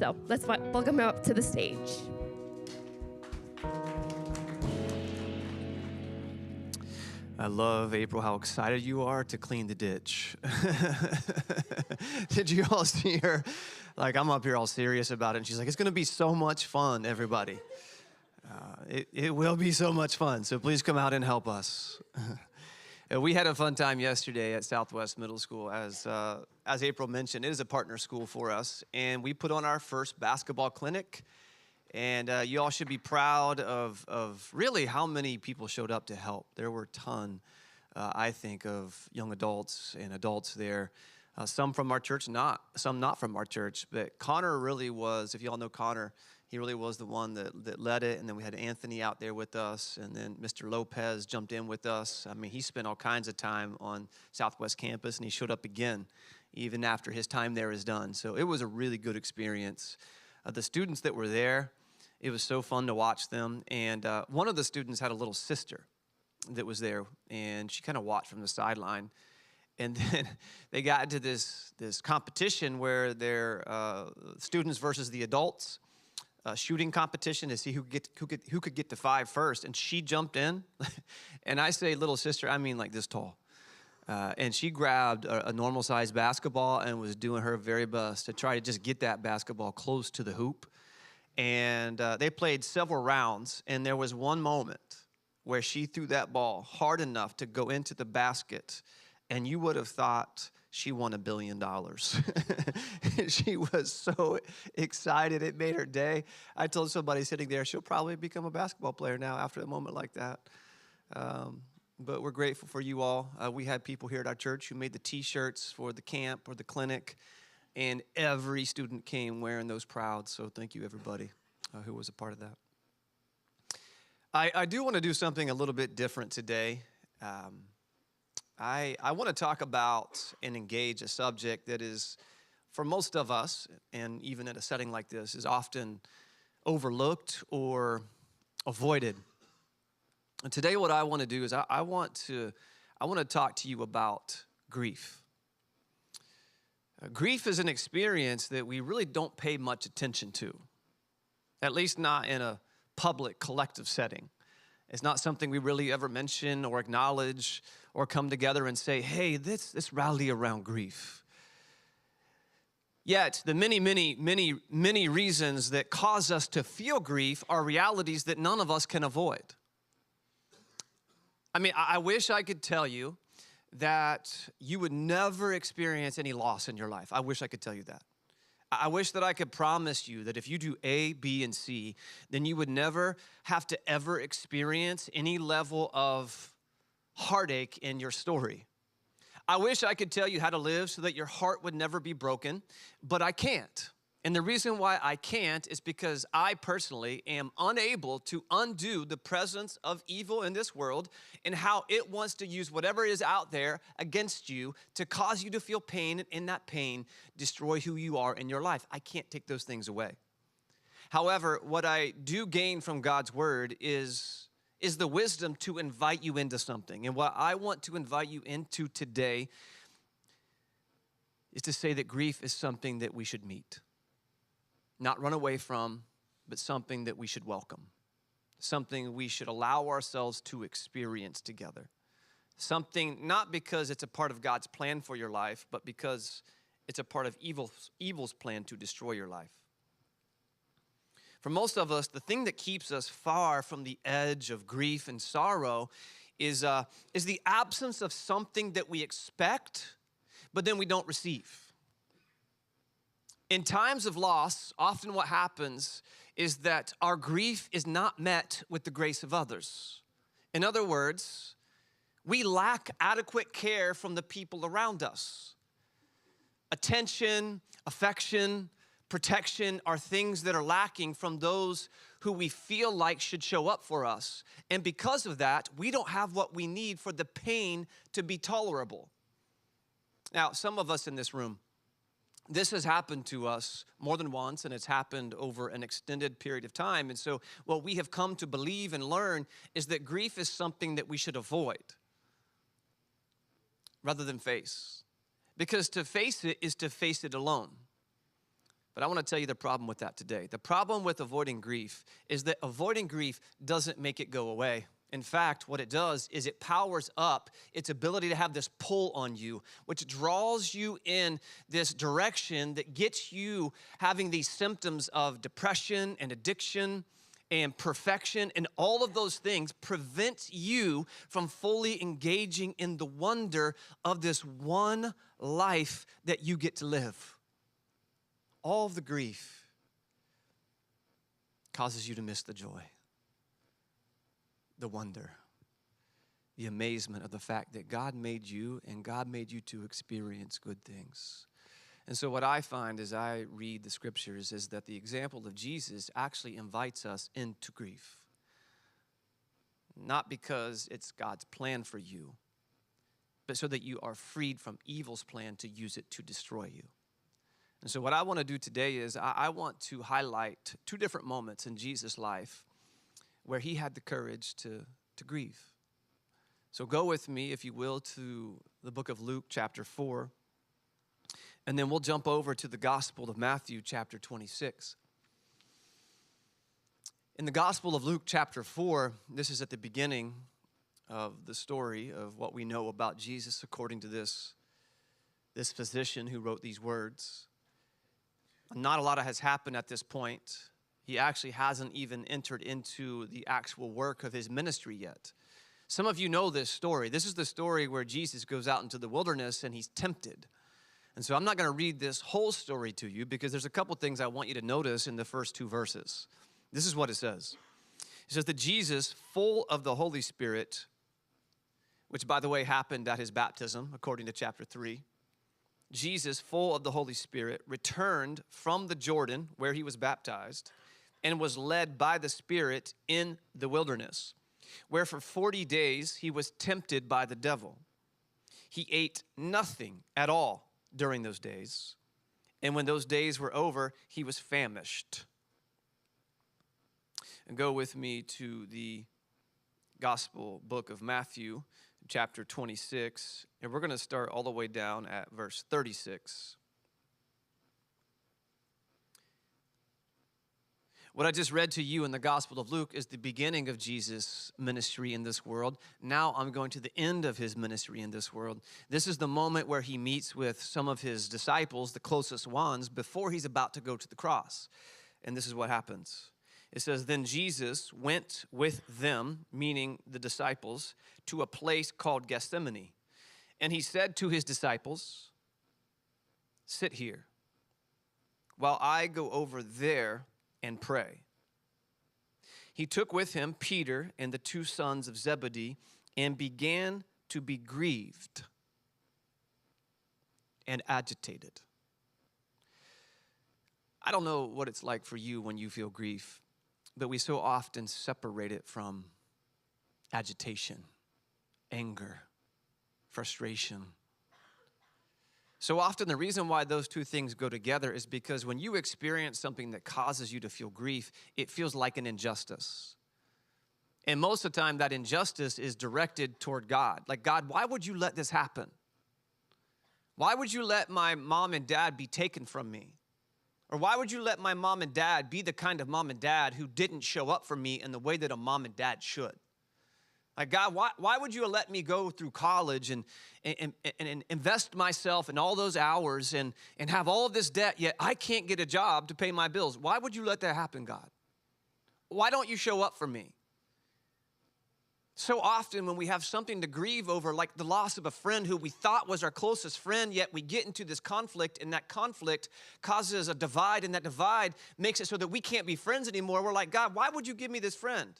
So let's welcome him up to the stage. I love, April, how excited you are to clean the ditch. Did you all see her? Like, I'm up here all serious about it, and she's like, it's going to be so much fun, everybody. It will be so much fun, so please come out and help us. We had a fun time yesterday at Southwest Middle School. As April mentioned, it is a partner school for us, and we put on our first basketball clinic. And you all should be proud of really how many people showed up to help. There were a ton, I think, of young adults and adults there. Some from our church, some not from our church. But Connor really was, if you all know Connor, he really was the one that led it. And then we had Anthony out there with us. And then Mr. Lopez jumped in with us. I mean, he spent all kinds of time on Southwest campus, and he showed up again, even after his time there is done. So it was a really good experience. The students that were there, it was so fun to watch them. And one of the students had a little sister that was there, and she kind of watched from the sideline. And then they got into this competition where they're students versus the adults, shooting competition to see who could get to 5 first. And she jumped in, and I say little sister, I mean like this tall. And she grabbed a normal-sized basketball and was doing her very best to try to just get that basketball close to the hoop. And they played several rounds, and there was one moment where she threw that ball hard enough to go into the basket, and you would have thought she won $1 billion. She was so excited. It made her day. I told somebody sitting there, she'll probably become a basketball player now after a moment like that. But we're grateful for you all. We had people here at our church who made the T-shirts for the camp or the clinic. And every student came wearing those proud. So thank you, everybody who was a part of that. I do want to do something a little bit different today. I want to talk about and engage a subject that is, for most of us, and even in a setting like this, is often overlooked or avoided. And today what I want to do is I want to talk to you about grief. Grief is an experience that we really don't pay much attention to, at least not in a public, collective setting. It's not something we really ever mention or acknowledge or come together and say, hey, let's rally around grief. Yet, the many reasons that cause us to feel grief are realities that none of us can avoid. I mean, I wish I could tell you that you would never experience any loss in your life. I wish I could tell you that. I wish that I could promise you that if you do A, B, and C, then you would never have to ever experience any level of heartache in your story. I wish I could tell you how to live so that your heart would never be broken, but I can't. And the reason why I can't is because I personally am unable to undo the presence of evil in this world and how it wants to use whatever is out there against you to cause you to feel pain, and in that pain, destroy who you are in your life. I can't take those things away. However, what I do gain from God's word is the wisdom to invite you into something. And what I want to invite you into today is to say that grief is something that we should meet. Not run away from, but something that we should welcome. Something we should allow ourselves to experience together. Something not because it's a part of God's plan for your life, but because it's a part of evil's plan to destroy your life. For most of us, the thing that keeps us far from the edge of grief and sorrow is the absence of something that we expect, but then we don't receive. In times of loss, often what happens is that our grief is not met with the grace of others. In other words, we lack adequate care from the people around us. Attention, affection, protection are things that are lacking from those who we feel like should show up for us. And because of that, we don't have what we need for the pain to be tolerable. Now, some of us in this room, this has happened to us more than once, and it's happened over an extended period of time. And so what we have come to believe and learn is that grief is something that we should avoid rather than face. Because to face it is to face it alone. But I want to tell you the problem with that today. The problem with avoiding grief is that avoiding grief doesn't make it go away. In fact, what it does is it powers up its ability to have this pull on you, which draws you in this direction that gets you having these symptoms of depression and addiction and perfection, and all of those things prevent you from fully engaging in the wonder of this one life that you get to live. All of the grief causes you to miss the joy, the wonder, the amazement of the fact that God made you and God made you to experience good things. And so what I find as I read the scriptures is that the example of Jesus actually invites us into grief. Not because it's God's plan for you, but so that you are freed from evil's plan to use it to destroy you. And so what I want to do today is I want to highlight two different moments in Jesus' life where he had the courage to grieve. So go with me, if you will, to the book of Luke chapter 4. And then we'll jump over to the Gospel of Matthew chapter 26. In the Gospel of Luke chapter 4, this is at the beginning of the story of what we know about Jesus according to this physician who wrote these words. Not a lot has happened at this point. He actually hasn't even entered into the actual work of his ministry yet. Some of you know this story. This is the story where Jesus goes out into the wilderness and he's tempted. And so I'm not going to read this whole story to you because there's a couple things I want you to notice in the first two verses. This is what it says. It says that Jesus, full of the Holy Spirit, which by the way happened at his baptism, according to chapter 3. Jesus, full of the Holy Spirit, returned from the Jordan where he was baptized and was led by the Spirit in the wilderness, where for 40 days he was tempted by the devil. He ate nothing at all during those days, and when those days were over, he was famished. And go with me to the Gospel book of Matthew, chapter 26, and we're going to start all the way down at verse 36. What I just read to you in the Gospel of Luke is the beginning of Jesus' ministry in this world. Now I'm going to the end of his ministry in this world. This is the moment where he meets with some of his disciples, the closest ones, before he's about to go to the cross. And this is what happens. It says, then Jesus went with them, meaning the disciples, to a place called Gethsemane. And he said to his disciples, sit here while I go over there and pray. He took with him Peter and the two sons of Zebedee and began to be grieved and agitated. I don't know what it's like for you when you feel grief, but we so often separate it from agitation, anger, frustration. So often the reason why those two things go together is because when you experience something that causes you to feel grief, it feels like an injustice. And most of the time that injustice is directed toward God. Like, God, why would you let this happen? Why would you let my mom and dad be taken from me? Or why would you let my mom and dad be the kind of mom and dad who didn't show up for me in the way that a mom and dad should? Like, God, why would you let me go through college and invest myself in all those hours and have all of this debt, yet I can't get a job to pay my bills? Why would you let that happen, God? Why don't you show up for me? So often when we have something to grieve over, like the loss of a friend who we thought was our closest friend, yet we get into this conflict, and that conflict causes a divide, and that divide makes it so that we can't be friends anymore. We're like, God, why would you give me this friend?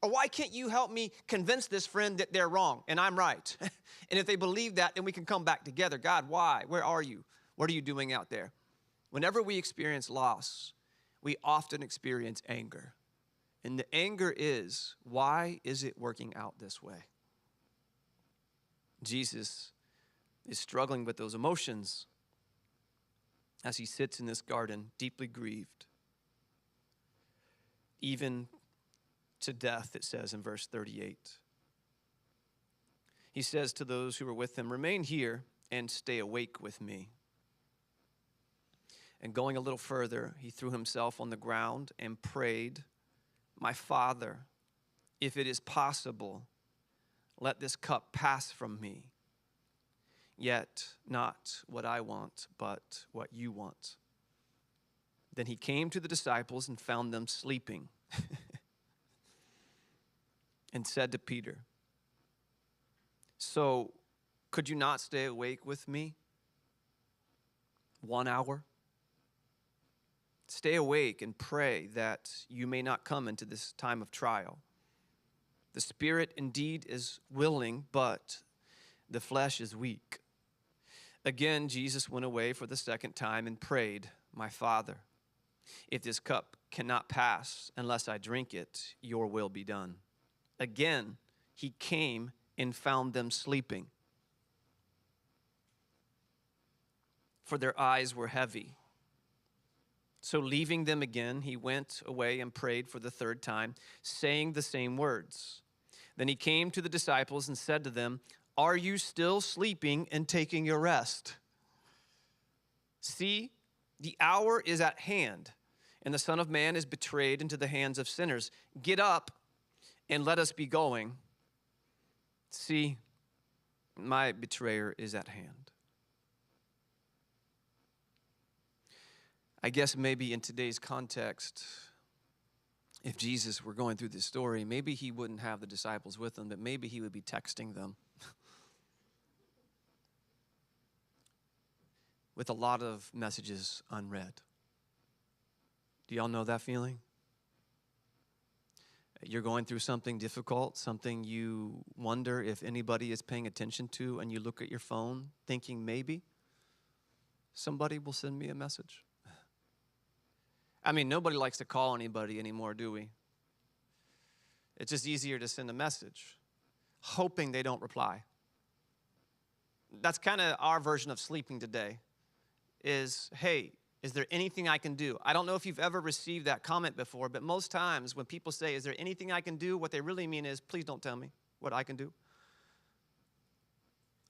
Or why can't you help me convince this friend that they're wrong and I'm right? And if they believe that, then we can come back together. God, why? Where are you? What are you doing out there? Whenever we experience loss, we often experience anger. And the anger is, why is it working out this way? Jesus is struggling with those emotions as he sits in this garden, deeply grieved, even to death, it says in verse 38. He says to those who were with him, remain here and stay awake with me. And going a little further, he threw himself on the ground and prayed, "My Father, if it is possible, let this cup pass from me. Yet not what I want, but what you want." Then he came to the disciples and found them sleeping and said to Peter, "So could you not stay awake with me 1 hour? Stay awake and pray that you may not come into this time of trial. The spirit indeed is willing, but the flesh is weak." Again, Jesus went away for the second time and prayed, "My Father, if this cup cannot pass unless I drink it, your will be done." Again, he came and found them sleeping, for their eyes were heavy. So leaving them again, he went away and prayed for the third time, saying the same words. Then he came to the disciples and said to them, "Are you still sleeping and taking your rest? See, the hour is at hand, and the Son of Man is betrayed into the hands of sinners. Get up and let us be going. See, my betrayer is at hand." I guess maybe in today's context, if Jesus were going through this story, maybe he wouldn't have the disciples with him, but maybe he would be texting them with a lot of messages unread. Do y'all know that feeling? You're going through something difficult, something you wonder if anybody is paying attention to, and you look at your phone thinking maybe somebody will send me a message. I mean, nobody likes to call anybody anymore, do we? It's just easier to send a message, hoping they don't reply. That's kind of our version of sleeping today, is, "Hey, is there anything I can do?" I don't know if you've ever received that comment before, but most times when people say, "Is there anything I can do?" what they really mean is, "Please don't tell me what I can do."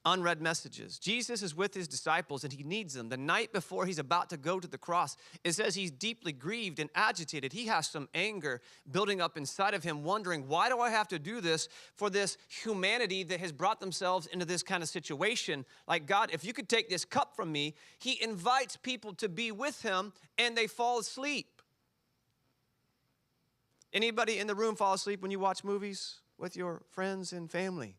Unread messages. Jesus is with his disciples and he needs them. The night before he's about to go to the cross, it says he's deeply grieved and agitated. He has some anger building up inside of him, wondering, why do I have to do this for this humanity that has brought themselves into this kind of situation? Like, God, if you could take this cup from me. He invites people to be with him and they fall asleep. Anybody in the room fall asleep when you watch movies with your friends and family?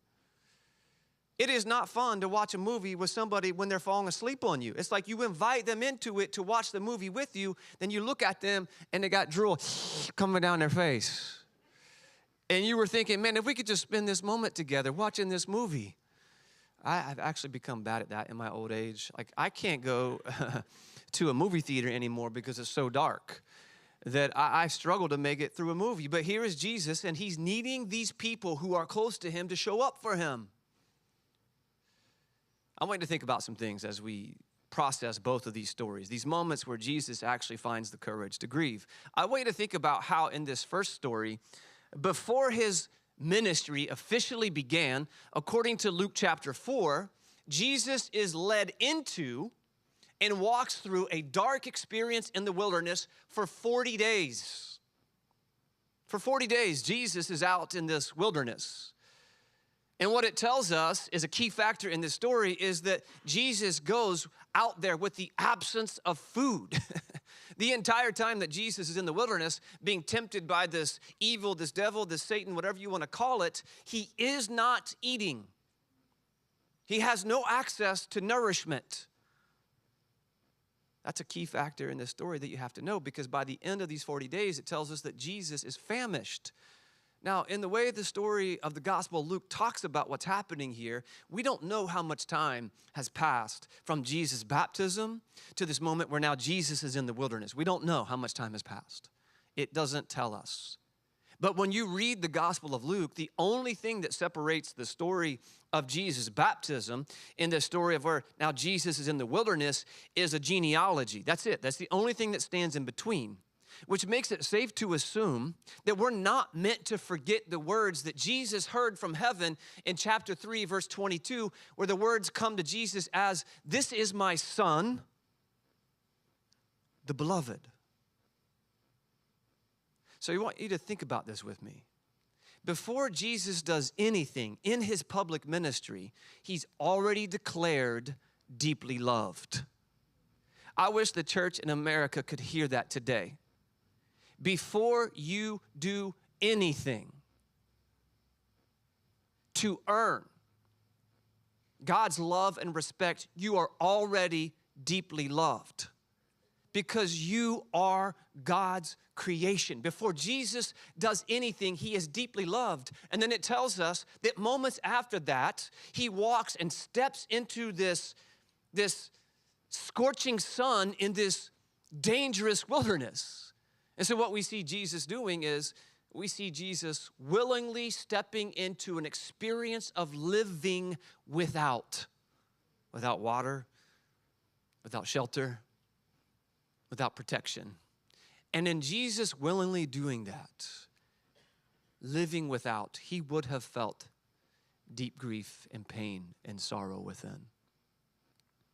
It is not fun to watch a movie with somebody when they're falling asleep on you. It's like you invite them into it to watch the movie with you, then you look at them and they got drool coming down their face. And you were thinking, man, if we could just spend this moment together watching this movie. I've actually become bad at that in my old age. Like, I can't go to a movie theater anymore because it's so dark that I struggle to make it through a movie. But here is Jesus, and he's needing these people who are close to him to show up for him. I want you to think about some things as we process both of these stories, these moments where Jesus actually finds the courage to grieve. I want you to think about how in this first story, before his ministry officially began, according to Luke chapter 4, Jesus is led into and walks through a dark experience in the wilderness for 40 days. For 40 days, Jesus is out in this wilderness. And what it tells us is a key factor in this story is that Jesus goes out there with the absence of food. The entire time that Jesus is in the wilderness being tempted by this evil, this devil, this Satan, whatever you want to call it, he is not eating. He has no access to nourishment. That's a key factor in this story that you have to know, because by the end of these 40 days, it tells us that Jesus is famished. Now, in the way the story of the Gospel of Luke talks about what's happening here, we don't know how much time has passed from Jesus' baptism to this moment where now Jesus is in the wilderness. We don't know how much time has passed. It doesn't tell us. But when you read the Gospel of Luke, the only thing that separates the story of Jesus' baptism in the story of where now Jesus is in the wilderness is a genealogy. That's it. That's the only thing that stands in between, which makes it safe to assume that we're not meant to forget the words that Jesus heard from heaven in chapter 3, verse 22, where the words come to Jesus as, "This is my son, the beloved. So I want you to think about this with me. Before Jesus does anything in his public ministry, he's already declared deeply loved. I wish the church in America could hear that today. Before you do anything to earn God's love and respect, you are already deeply loved because you are God's creation. Before Jesus does anything, he is deeply loved. And then it tells us that moments after that, he walks and steps into this scorching sun in this dangerous wilderness. And so what we see Jesus doing is we see Jesus willingly stepping into an experience of living without water, without shelter, without protection. And in Jesus willingly doing that, living without, he would have felt deep grief and pain and sorrow within.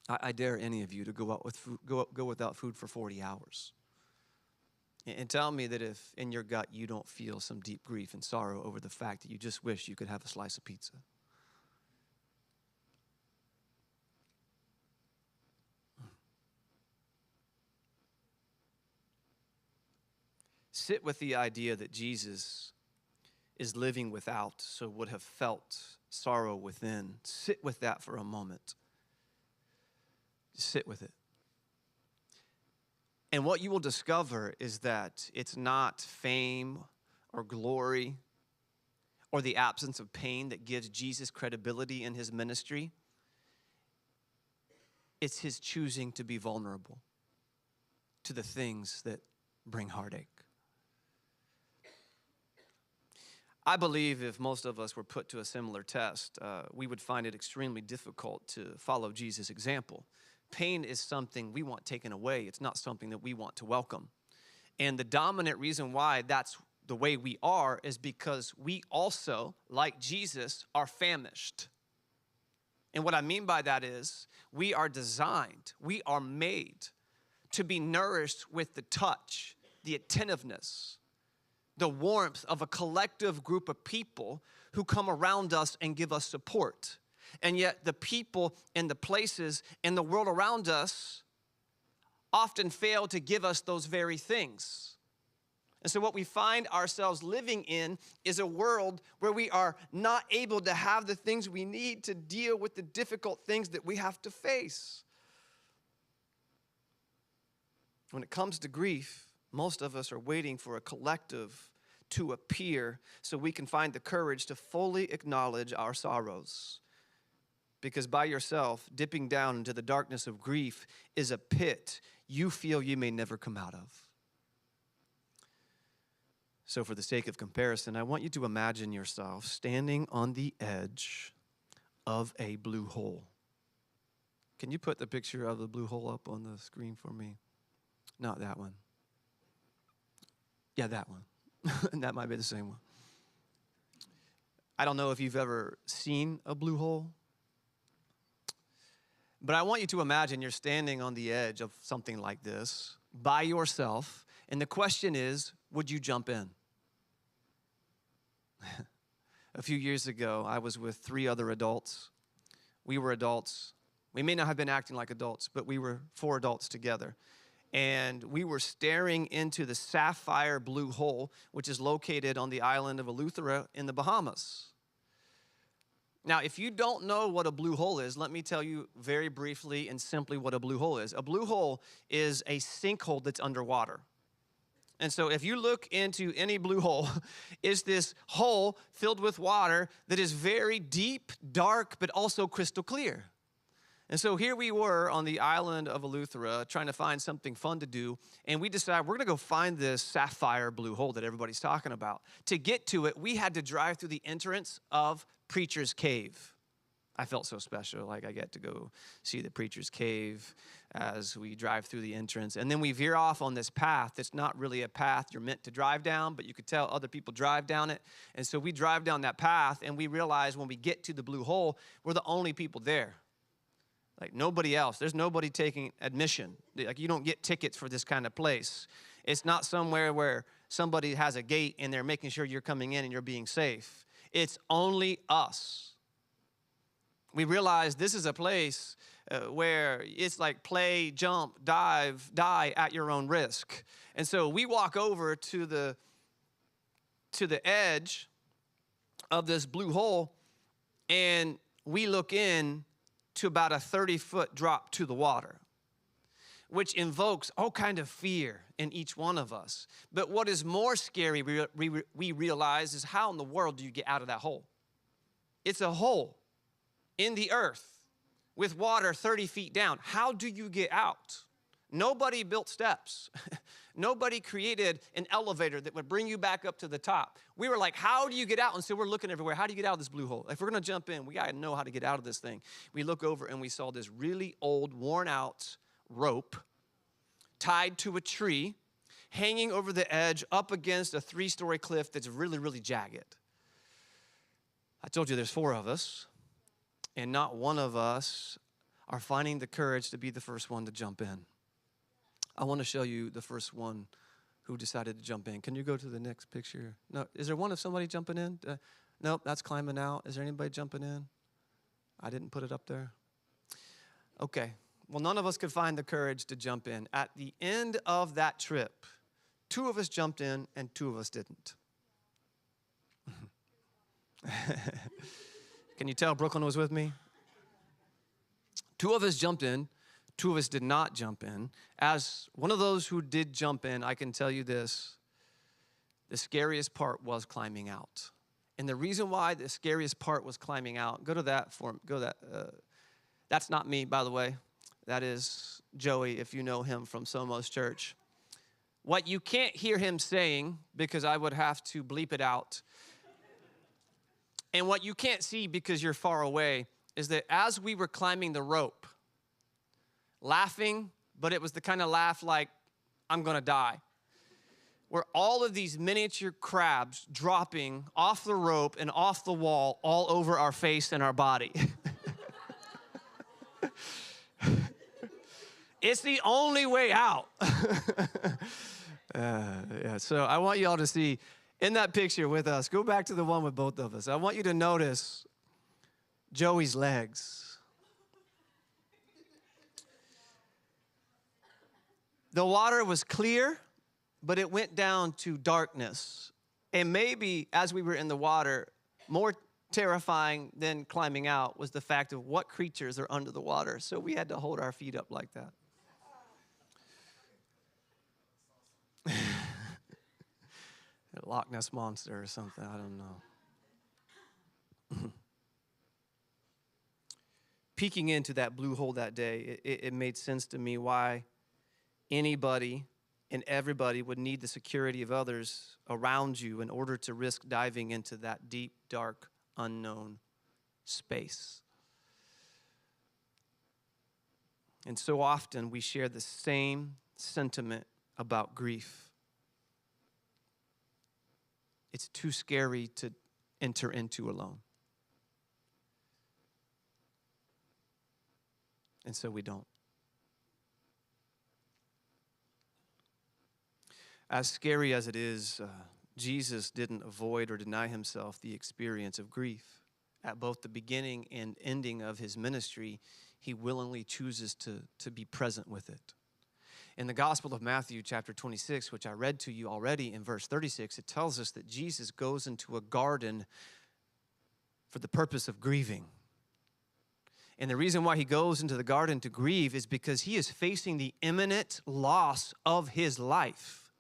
I dare any of you to go without food for 40 hours. And tell me that if in your gut you don't feel some deep grief and sorrow over the fact that you just wish you could have a slice of pizza. Sit with the idea that Jesus is living without, so would have felt sorrow within. Sit with that for a moment. Just sit with it. And what you will discover is that it's not fame or glory or the absence of pain that gives Jesus credibility in his ministry. It's his choosing to be vulnerable to the things that bring heartache. I believe if most of us were put to a similar test, we would find it extremely difficult to follow Jesus' example. Pain is something we want taken away. It's not something that we want to welcome. And the dominant reason why that's the way we are is because we also, like Jesus, are famished. And what I mean by that is we are designed, we are made to be nourished with the touch, the attentiveness, the warmth of a collective group of people who come around us and give us support. And yet the people and the places and the world around us often fail to give us those very things. And so what we find ourselves living in is a world where we are not able to have the things we need to deal with the difficult things that we have to face. When it comes to grief, most of us are waiting for a collective to appear so we can find the courage to fully acknowledge our sorrows. Because by yourself, dipping down into the darkness of grief is a pit you feel you may never come out of. So for the sake of comparison, I want you to imagine yourself standing on the edge of a blue hole. Can you put the picture of the blue hole up on the screen for me? Not that one. Yeah, that one. And that might be the same one. I don't know if you've ever seen a blue hole, but I want you to imagine you're standing on the edge of something like this by yourself, and the question is, would you jump in? A few years ago, I was with 3 other adults. We were adults. We may not have been acting like adults, but we were 4 adults together. And we were staring into the sapphire blue hole, which is located on the island of Eleuthera in the Bahamas. Now, if you don't know what a blue hole is, let me tell you very briefly and simply what a blue hole is. A blue hole is a sinkhole that's underwater. And so if you look into any blue hole, it's this hole filled with water that is very deep, dark, but also crystal clear. And so here we were on the island of Eleuthera trying to find something fun to do, and we decided we're going to go find this sapphire blue hole that everybody's talking about. To get to it, we had to drive through the entrance of Preacher's Cave. I felt so special, like I get to go see the Preacher's Cave as we drive through the entrance. And then we veer off on this path that's not really a path you're meant to drive down, but you could tell other people drive down it. And so we drive down that path, and we realize when we get to the blue hole, we're the only people there. Like nobody else. There's nobody taking admission. Like you don't get tickets for this kind of place. It's not somewhere where somebody has a gate and they're making sure you're coming in and you're being safe. It's only us. We realize this is a place where it's like play, jump, dive, die at your own risk. And so we walk over to the edge of this blue hole, and we look in to about a 30-foot drop to the water, which invokes all kind of fear in each one of us. But what is more scary, we realize, is how in the world do you get out of that hole? It's a hole in the earth with water 30 feet down. How do you get out? Nobody built steps. Nobody created an elevator that would bring you back up to the top. We were like, how do you get out? And so we're looking everywhere. How do you get out of this blue hole? If we're going to jump in, we got to know how to get out of this thing. We look over and we saw this really old, worn out rope tied to a tree, hanging over the edge up against a 3-story cliff that's really, really jagged. I told you there's 4 of us, and not one of us are finding the courage to be the first one to jump in. I want to show you the first one who decided to jump in. Can you go to the next picture? No, is there one of somebody jumping in? Nope, that's climbing out. Is there anybody jumping in? I didn't put it up there. Okay, well, none of us could find the courage to jump in. At the end of that trip, 2 of us jumped in and 2 of us didn't. Can you tell Brooklyn was with me? 2 of us jumped in. 2 of us did not jump in. As one of those who did jump in, I can tell you this. The scariest part was climbing out. And the reason why the scariest part was climbing out, go to that form, that's not me, by the way. That is Joey, if you know him from Somos Church. What you can't hear him saying, because I would have to bleep it out, and what you can't see because you're far away, is that as we were climbing the rope, laughing, but it was the kind of laugh like, I'm gonna die, were all of these miniature crabs dropping off the rope and off the wall all over our face and our body. It's the only way out. So I want you all to see in that picture with us, go back to the one with both of us. I want you to notice Joey's legs. The water was clear, but it went down to darkness. And maybe as we were in the water, more terrifying than climbing out was the fact of what creatures are under the water. So we had to hold our feet up like that. A Loch Ness monster or something, I don't know. Peeking into that blue hole that day, it made sense to me why anybody and everybody would need the security of others around you in order to risk diving into that deep, dark, unknown space. And so often we share the same sentiment about grief. It's too scary to enter into alone. And so we don't. As scary as it is, Jesus didn't avoid or deny himself the experience of grief. At both the beginning and ending of his ministry, he willingly chooses to be present with it. In the Gospel of Matthew, chapter 26, which I read to you already in verse 36, it tells us that Jesus goes into a garden for the purpose of grieving. And the reason why he goes into the garden to grieve is because he is facing the imminent loss of his life.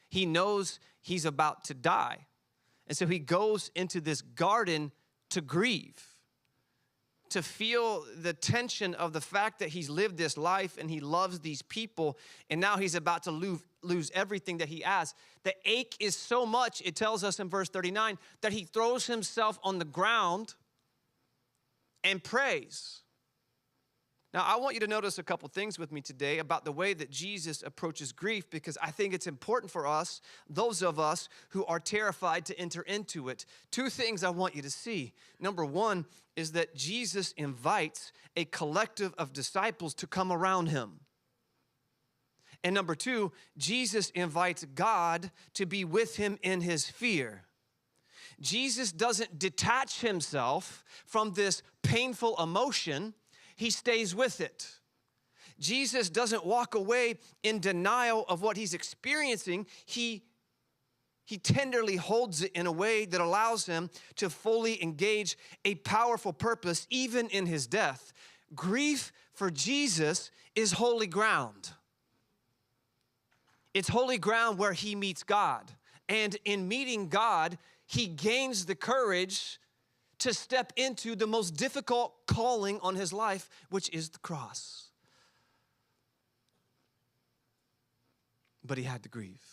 He knows he's about to die. And so he goes into this garden to grieve, to feel the tension of the fact that he's lived this life and he loves these people, and now he's about to lose everything that he has. The ache is so much, it tells us in verse 39, that he throws himself on the ground and prays. Now, I want you to notice a couple things with me today about the way that Jesus approaches grief, because I think it's important for us, those of us who are terrified, to enter into it. Two things I want you to see. Number one is that Jesus invites a collective of disciples to come around him. And number two, Jesus invites God to be with him in his fear. Jesus doesn't detach himself from this painful emotion. He stays with it. Jesus doesn't walk away in denial of what he's experiencing. He tenderly holds it in a way that allows him to fully engage a powerful purpose even in his death. Grief for Jesus is holy ground. It's holy ground where he meets God. And in meeting God, he gains the courage to step into the most difficult calling on his life, which is the cross. But he had to grieve.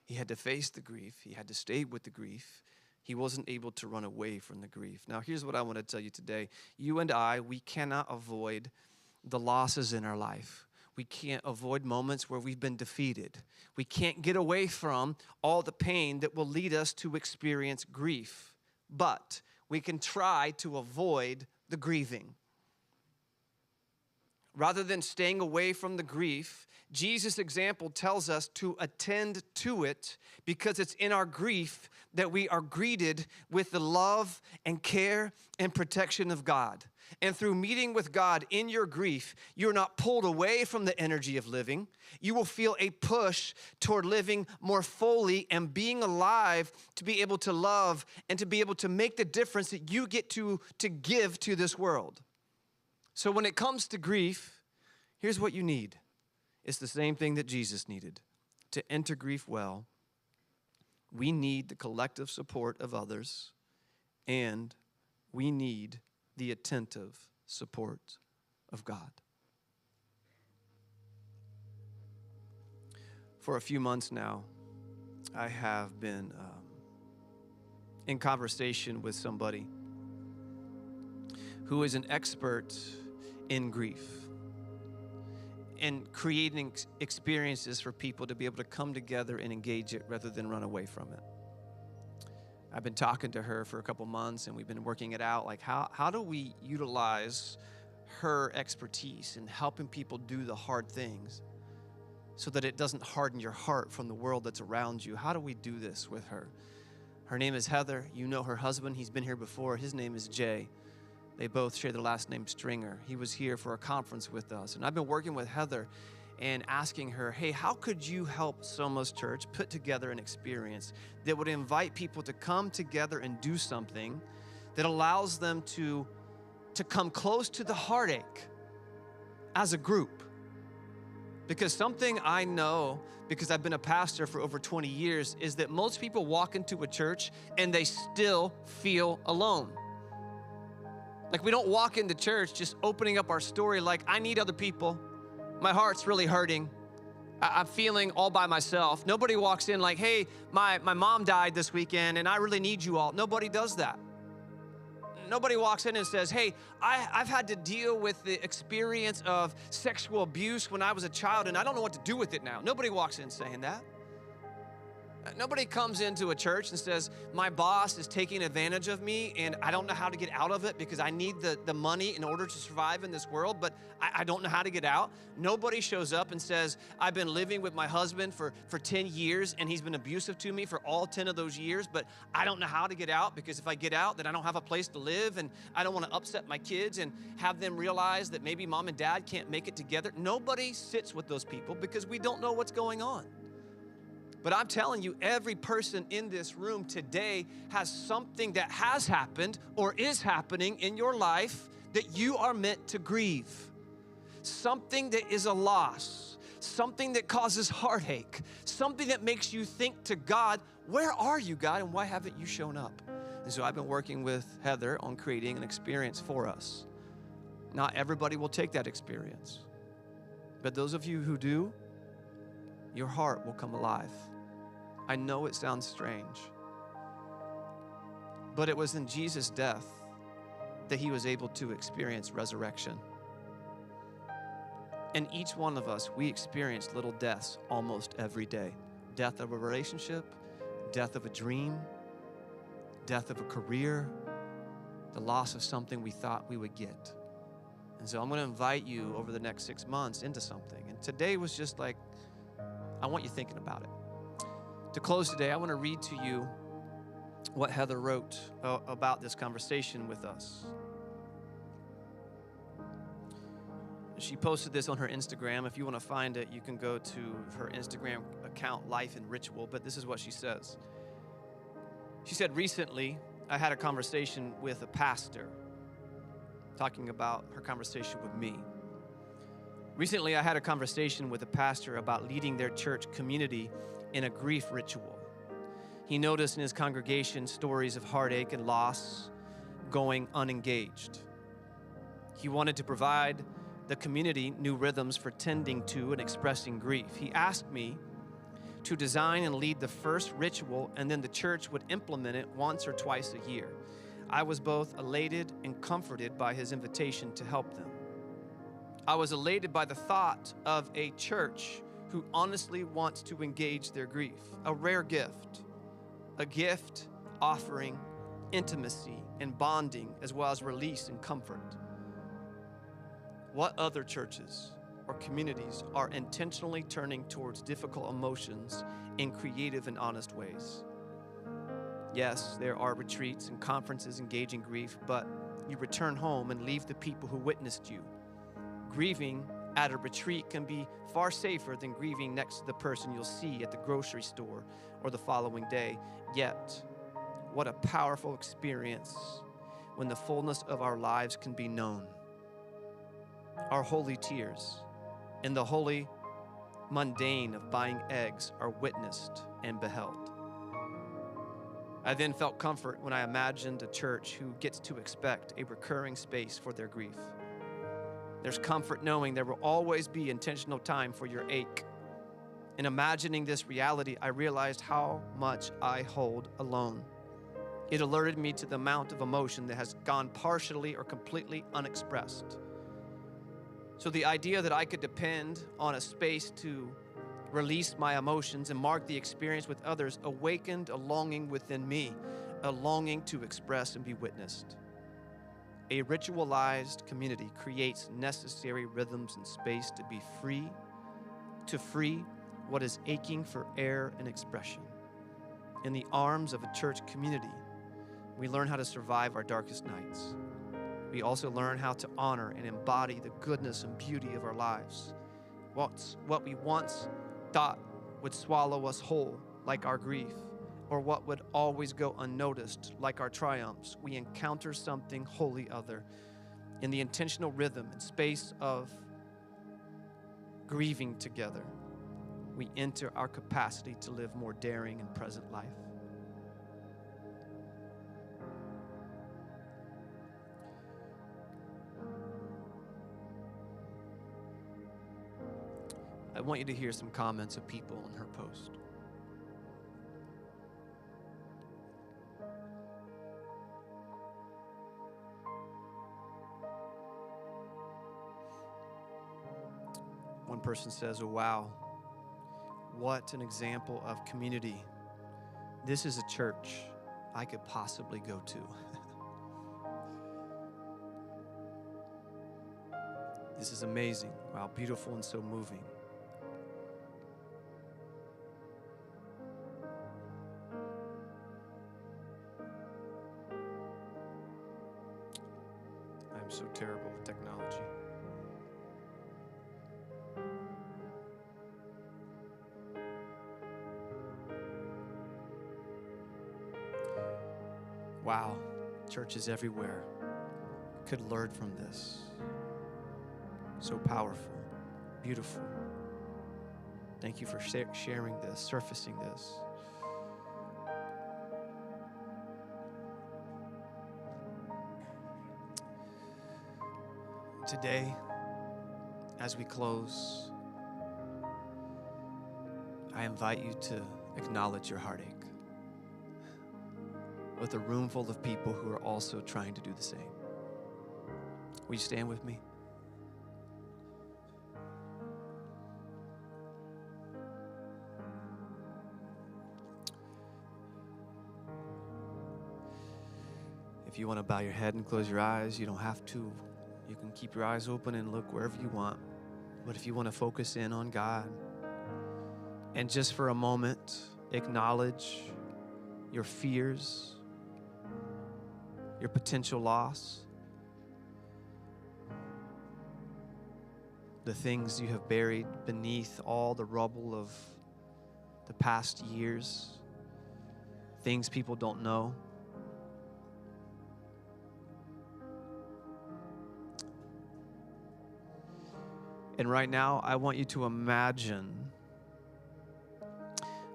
He had to face the grief. He had to stay with the grief. He wasn't able to run away from the grief. Now, here's what I want to tell you today. You and I, we cannot avoid the losses in our life. We can't avoid moments where we've been defeated. We can't get away from all the pain that will lead us to experience grief. But we can try to avoid the grieving. Rather than staying away from the grief, Jesus' example tells us to attend to it, because it's in our grief that we are greeted with the love and care and protection of God. And through meeting with God in your grief, you're not pulled away from the energy of living. You will feel a push toward living more fully and being alive to be able to love and to be able to make the difference that you get to give to this world. So when it comes to grief, here's what you need. It's the same thing that Jesus needed. To enter grief well, we need the collective support of others, and we need the attentive support of God. For a few months now, I have been in conversation with somebody who is an expert in grief and creating experiences for people to be able to come together and engage it rather than run away from it. I've been talking to her for a couple months, and we've been working it out. Like, how do we utilize her expertise in helping people do the hard things so that it doesn't harden your heart from the world that's around you? How do we do this with her? Her name is Heather. You know her husband. He's been here before. His name is Jay. They both share the last name Stringer. He was here for a conference with us. And I've been working with Heather and asking her, hey, how could you help Somos Church put together an experience that would invite people to come together and do something that allows them to come close to the heartache as a group? Because something I know, because I've been a pastor for over 20 years, is that most people walk into a church and they still feel alone. Like, we don't walk into church just opening up our story like, I need other people. My heart's really hurting. I'm feeling all by myself. Nobody walks in like, hey, my mom died this weekend and I really need you all. Nobody does that. Nobody walks in and says, hey, I've had to deal with the experience of sexual abuse when I was a child and I don't know what to do with it now. Nobody walks in saying that. Nobody comes into a church and says, my boss is taking advantage of me and I don't know how to get out of it because I need the money in order to survive in this world, but I don't know how to get out. Nobody shows up and says, I've been living with my husband for 10 years and he's been abusive to me for all 10 of those years, but I don't know how to get out because if I get out, then I don't have a place to live and I don't want to upset my kids and have them realize that maybe mom and dad can't make it together. Nobody sits with those people because we don't know what's going on. But I'm telling you, every person in this room today has something that has happened or is happening in your life that you are meant to grieve. Something that is a loss, something that causes heartache, something that makes you think to God, where are you, God, and why haven't you shown up? And so I've been working with Heather on creating an experience for us. Not everybody will take that experience, but those of you who do, your heart will come alive. I know it sounds strange, but it was in Jesus' death that he was able to experience resurrection. And each one of us, we experience little deaths almost every day. Death of a relationship, death of a dream, death of a career, the loss of something we thought we would get. And so I'm going to invite you over the next 6 months into something. And today was just like, I want you thinking about it. To close today, I want to read to you what Heather wrote about this conversation with us. She posted this on her Instagram. If you want to find it, you can go to her Instagram account, Life and Ritual. But this is what she says. She said, recently, I had a conversation with a pastor, talking about her conversation with me. Recently, I had a conversation with a pastor about leading their church community in a grief ritual. He noticed in his congregation stories of heartache and loss going unengaged. He wanted to provide the community new rhythms for tending to and expressing grief. He asked me to design and lead the first ritual, and then the church would implement it once or twice a year. I was both elated and comforted by his invitation to help them. I was elated by the thought of a church who honestly wants to engage their grief, a rare gift, a gift offering intimacy and bonding as well as release and comfort. What other churches or communities are intentionally turning towards difficult emotions in creative and honest ways? Yes, there are retreats and conferences engaging grief, but you return home and leave the people who witnessed you. Grieving at a retreat can be far safer than grieving next to the person you'll see at the grocery store or the following day. Yet, what a powerful experience when the fullness of our lives can be known. Our holy tears and the holy mundane of buying eggs are witnessed and beheld. I then felt comfort when I imagined a church who gets to expect a recurring space for their grief. There's comfort knowing there will always be intentional time for your ache. In imagining this reality, I realized how much I hold alone. It alerted me to the amount of emotion that has gone partially or completely unexpressed. So the idea that I could depend on a space to release my emotions and mark the experience with others awakened a longing within me, a longing to express and be witnessed. A ritualized community creates necessary rhythms and space to be free, to free what is aching for air and expression. In the arms of a church community, we learn how to survive our darkest nights. We also learn how to honor and embody the goodness and beauty of our lives. What we once thought would swallow us whole, like our grief, or what would always go unnoticed, like our triumphs, we encounter something wholly other. In the intentional rhythm and space of grieving together, we enter our capacity to live more daring and present life. I want you to hear some comments of people on her post. One person says, "Oh, wow, what an example of community. This is a church I could possibly go to." This is amazing. Wow, beautiful and so moving. I'm so terrible with technology. Wow, churches everywhere could learn from this. So powerful, beautiful. Thank you for sharing this, surfacing this. Today, as we close, I invite you to acknowledge your heartache with a room full of people who are also trying to do the same. Will you stand with me? If you want to bow your head and close your eyes, you don't have to. You can keep your eyes open and look wherever you want. But if you want to focus in on God and just for a moment acknowledge your fears, your potential loss, the things you have buried beneath all the rubble of the past years, things people don't know. And right now, I want you to imagine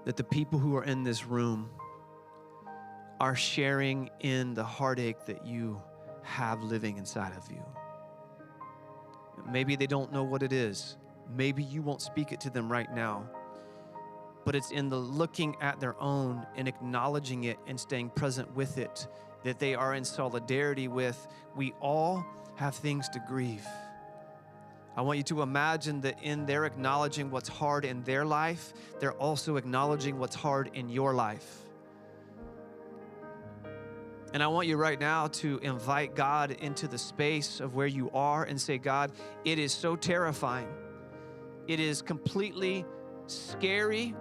that the people who are in this room are sharing in the heartache that you have living inside of you. Maybe they don't know what it is. Maybe you won't speak it to them right now. But it's in the looking at their own and acknowledging it and staying present with it that they are in solidarity with. We all have things to grieve. I want you to imagine that in their acknowledging what's hard in their life, they're also acknowledging what's hard in your life. And I want you right now to invite God into the space of where you are and say, God, it is so terrifying. It is completely scary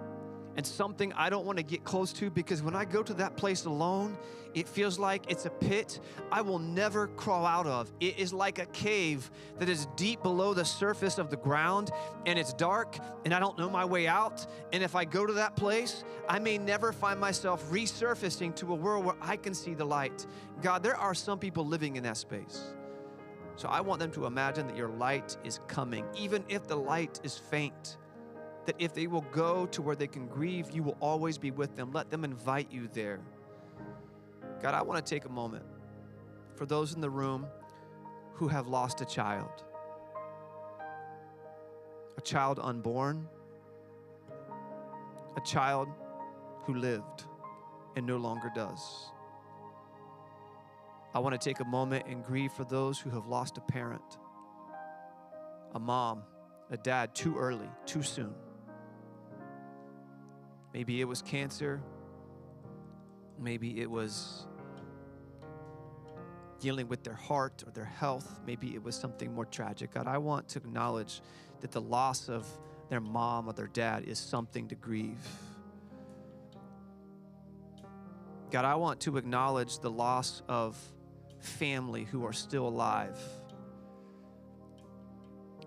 and something I don't want to get close to, because when I go to that place alone, it feels like it's a pit I will never crawl out of. It is like a cave that is deep below the surface of the ground, and it's dark, and I don't know my way out. And if I go to that place, I may never find myself resurfacing to a world where I can see the light. God, there are some people living in that space. So I want them to imagine that your light is coming, even if the light is faint. That if they will go to where they can grieve, you will always be with them. Let them invite you there. God, I want to take a moment for those in the room who have lost a child unborn, a child who lived and no longer does. I want to take a moment and grieve for those who have lost a parent, a mom, a dad, too early, too soon. Maybe it was cancer. Maybe it was dealing with their heart or their health. Maybe it was something more tragic. God, I want to acknowledge that the loss of their mom or their dad is something to grieve. God, I want to acknowledge the loss of family who are still alive.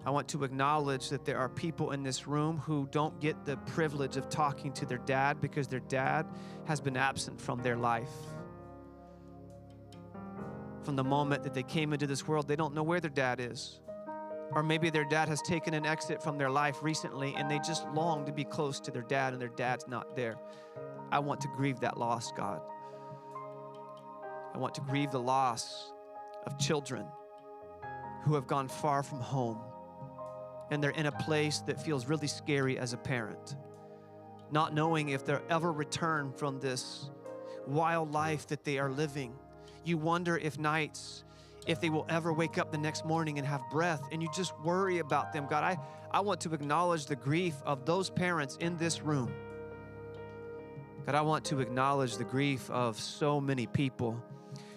I want to acknowledge that there are people in this room who don't get the privilege of talking to their dad because their dad has been absent from their life. From the moment that they came into this world, they don't know where their dad is. Or maybe their dad has taken an exit from their life recently and they just long to be close to their dad and their dad's not there. I want to grieve that loss, God. I want to grieve the loss of children who have gone far from home. And they're in a place that feels really scary as a parent, not knowing if they'll ever return from this wild life that they are living. You wonder if they will ever wake up the next morning and have breath, and you just worry about them. God, I want to acknowledge the grief of those parents in this room. God, I want to acknowledge the grief of so many people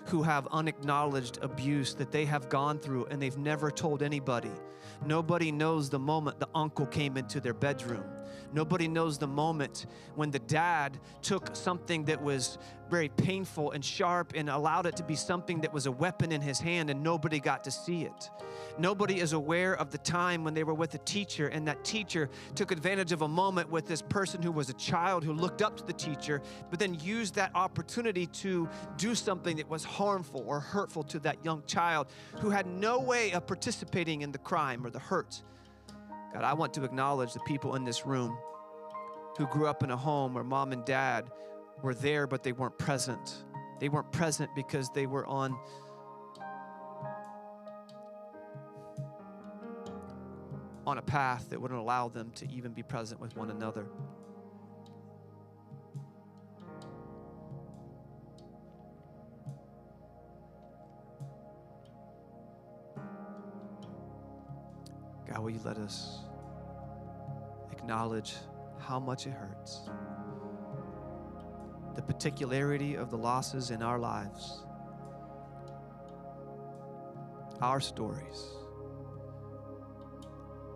who have unacknowledged abuse that they have gone through and they've never told anybody. Nobody knows the moment the uncle came into their bedroom. Nobody knows the moment when the dad took something that was very painful and sharp and allowed it to be something that was a weapon in his hand and nobody got to see it. Nobody is aware of the time when they were with a teacher and that teacher took advantage of a moment with this person who was a child who looked up to the teacher, but then used that opportunity to do something that was harmful or hurtful to that young child who had no way of participating in the crime or the hurt. God, I want to acknowledge the people in this room who grew up in a home where mom and dad were there, but they weren't present. They weren't present because they were on a path that wouldn't allow them to even be present with one another. God, will you let us acknowledge how much it hurts, the particularity of the losses in our lives, our stories,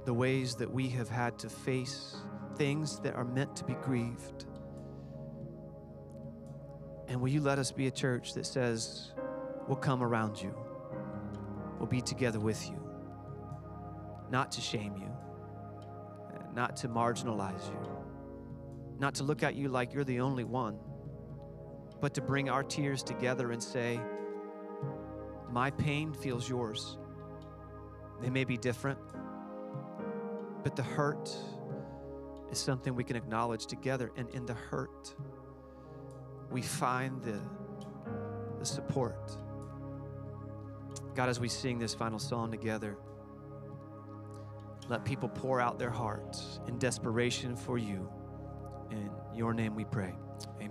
the ways that we have had to face things that are meant to be grieved. And will you let us be a church that says, we'll come around you, we'll be together with you, not to shame you, not to marginalize you, not to look at you like you're the only one, but to bring our tears together and say, my pain feels yours. They may be different, but the hurt is something we can acknowledge together. And in the hurt, we find the support. God, as we sing this final song together, let people pour out their hearts in desperation for you. In your name we pray. Amen.